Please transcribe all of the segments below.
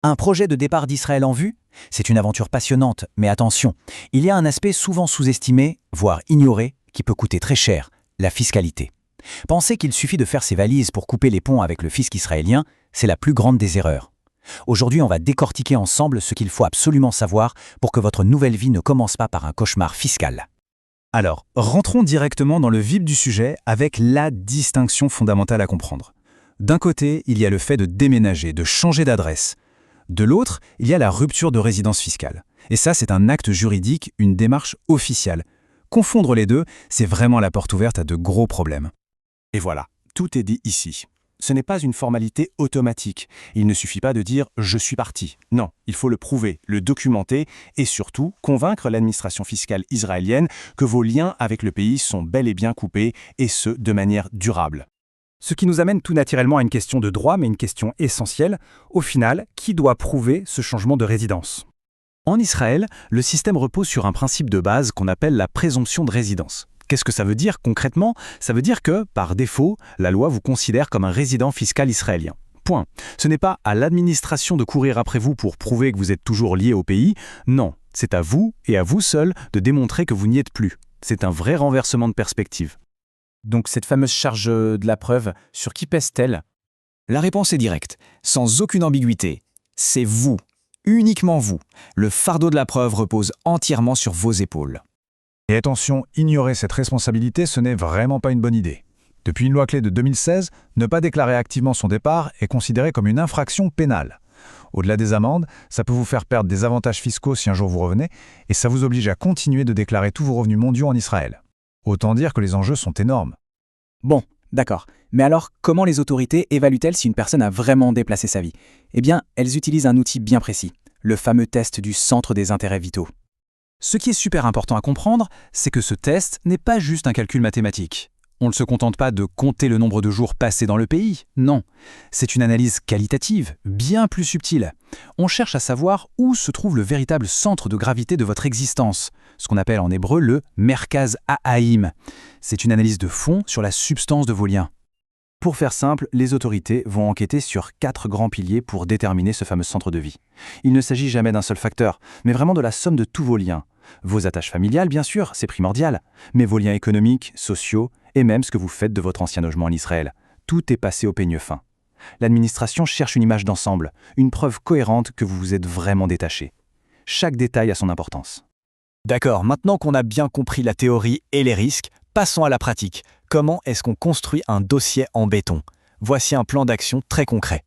Un projet de départ d'Israël en vue? C'est une aventure passionnante, mais attention, il y a un aspect souvent sous-estimé, voire ignoré, qui peut coûter très cher, la fiscalité. Penser qu'il suffit de faire ses valises pour couper les ponts avec le fisc israélien, c'est la plus grande des erreurs. Aujourd'hui, on va décortiquer ensemble ce qu'il faut absolument savoir pour que votre nouvelle vie ne commence pas par un cauchemar fiscal. Alors, rentrons directement dans le vif du sujet avec la distinction fondamentale à comprendre. D'un côté, il y a le fait de déménager, de changer d'adresse. De l'autre, il y a la rupture de résidence fiscale. Et ça, c'est un acte juridique, une démarche officielle. Confondre les deux, c'est vraiment la porte ouverte à de gros problèmes. Et voilà, tout est dit ici. Ce n'est pas une formalité automatique. Il ne suffit pas de dire « je suis parti ». Non, il faut le prouver, le documenter et surtout convaincre l'administration fiscale israélienne que vos liens avec le pays sont bel et bien coupés et ce, de manière durable. Ce qui nous amène tout naturellement à une question de droit, mais une question essentielle. Au final, qui doit prouver ce changement de résidence? En Israël, le système repose sur un principe de base qu'on appelle la présomption de résidence. Qu'est-ce que ça veut dire concrètement? Ça veut dire que, par défaut, la loi vous considère comme un résident fiscal israélien. Point. Ce n'est pas à l'administration de courir après vous pour prouver que vous êtes toujours lié au pays. Non, c'est à vous et à vous seul de démontrer que vous n'y êtes plus. C'est un vrai renversement de perspective. Donc cette fameuse charge de la preuve, sur qui pèse-t-elle? La réponse est directe, sans aucune ambiguïté. C'est vous, uniquement vous. Le fardeau de la preuve repose entièrement sur vos épaules. Et attention, ignorer cette responsabilité, ce n'est vraiment pas une bonne idée. Depuis une loi clé de 2016, ne pas déclarer activement son départ est considéré comme une infraction pénale. Au-delà des amendes, ça peut vous faire perdre des avantages fiscaux si un jour vous revenez, et ça vous oblige à continuer de déclarer tous vos revenus mondiaux en Israël. Autant dire que les enjeux sont énormes. Bon, d'accord. Mais alors, comment les autorités évaluent-elles si une personne a vraiment déplacé sa vie? Eh bien, elles utilisent un outil bien précis, le fameux test du centre des intérêts vitaux. Ce qui est super important à comprendre, c'est que ce test n'est pas juste un calcul mathématique. On ne se contente pas de compter le nombre de jours passés dans le pays, non. C'est une analyse qualitative, bien plus subtile. On cherche à savoir où se trouve le véritable centre de gravité de votre existence, ce qu'on appelle en hébreu le Merkaz Ha'aim. C'est une analyse de fond sur la substance de vos liens. Pour faire simple, les autorités vont enquêter sur 4 grands piliers pour déterminer ce fameux centre de vie. Il ne s'agit jamais d'un seul facteur, mais vraiment de la somme de tous vos liens. Vos attaches familiales, bien sûr, c'est primordial, mais vos liens économiques, sociaux, et même ce que vous faites de votre ancien logement en Israël. Tout est passé au peigne fin. L'administration cherche une image d'ensemble, une preuve cohérente que vous vous êtes vraiment détaché. Chaque détail a son importance. D'accord, maintenant qu'on a bien compris la théorie et les risques, passons à la pratique. Comment est-ce qu'on construit un dossier en béton? Voici un plan d'action très concret.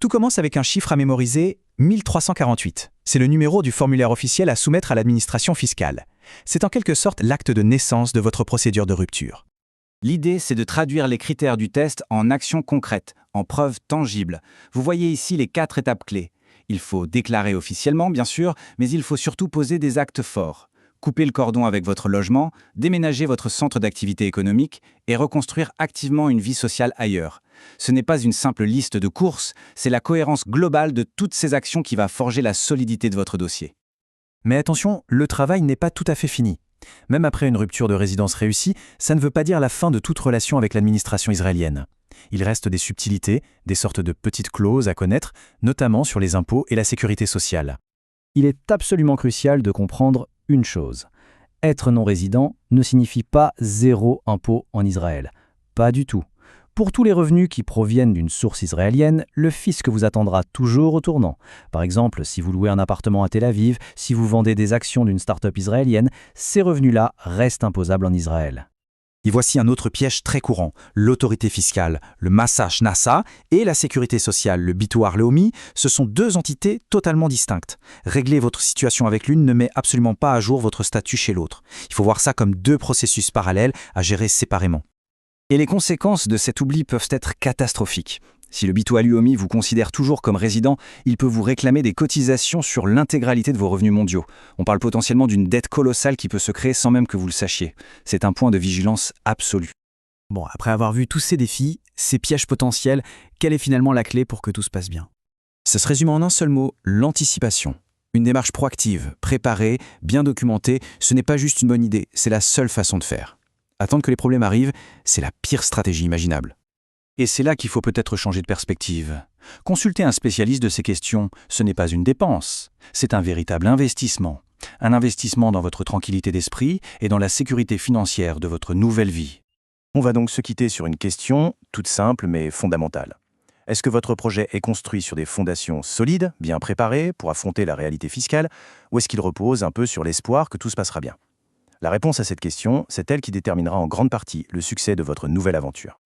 Tout commence avec un chiffre à mémoriser, 1348. C'est le numéro du formulaire officiel à soumettre à l'administration fiscale. C'est en quelque sorte l'acte de naissance de votre procédure de rupture. L'idée, c'est de traduire les critères du test en actions concrètes, en preuves tangibles. Vous voyez ici les 4 étapes clés. Il faut déclarer officiellement, bien sûr, mais il faut surtout poser des actes forts. Couper le cordon avec votre logement, déménager votre centre d'activité économique et reconstruire activement une vie sociale ailleurs. Ce n'est pas une simple liste de courses, c'est la cohérence globale de toutes ces actions qui va forger la solidité de votre dossier. Mais attention, le travail n'est pas tout à fait fini. Même après une rupture de résidence réussie, ça ne veut pas dire la fin de toute relation avec l'administration israélienne. Il reste des subtilités, des sortes de petites clauses à connaître, notamment sur les impôts et la sécurité sociale. Il est absolument crucial de comprendre une chose. Être non-résident ne signifie pas zéro impôt en Israël. Pas du tout. Pour tous les revenus qui proviennent d'une source israélienne, le fisc vous attendra toujours au tournant. Par exemple, si vous louez un appartement à Tel Aviv, si vous vendez des actions d'une start-up israélienne, ces revenus-là restent imposables en Israël. Et voici un autre piège très courant, l'autorité fiscale, le Massach Nassa, et la sécurité sociale, le Bitoar Leumi, ce sont 2 entités totalement distinctes. Régler votre situation avec l'une ne met absolument pas à jour votre statut chez l'autre. Il faut voir ça comme 2 processus parallèles à gérer séparément. Et les conséquences de cet oubli peuvent être catastrophiques. Si le Bitoar Leumi vous considère toujours comme résident, il peut vous réclamer des cotisations sur l'intégralité de vos revenus mondiaux. On parle potentiellement d'une dette colossale qui peut se créer sans même que vous le sachiez. C'est un point de vigilance absolu. Bon, après avoir vu tous ces défis, ces pièges potentiels, quelle est finalement la clé pour que tout se passe bien? Ça se résume en un seul mot, l'anticipation. Une démarche proactive, préparée, bien documentée, ce n'est pas juste une bonne idée, c'est la seule façon de faire. Attendre que les problèmes arrivent, c'est la pire stratégie imaginable. Et c'est là qu'il faut peut-être changer de perspective. Consulter un spécialiste de ces questions, ce n'est pas une dépense, c'est un véritable investissement. Un investissement dans votre tranquillité d'esprit et dans la sécurité financière de votre nouvelle vie. On va donc se quitter sur une question toute simple mais fondamentale. Est-ce que votre projet est construit sur des fondations solides, bien préparées pour affronter la réalité fiscale, ou est-ce qu'il repose un peu sur l'espoir que tout se passera bien? La réponse à cette question, c'est elle qui déterminera en grande partie le succès de votre nouvelle aventure.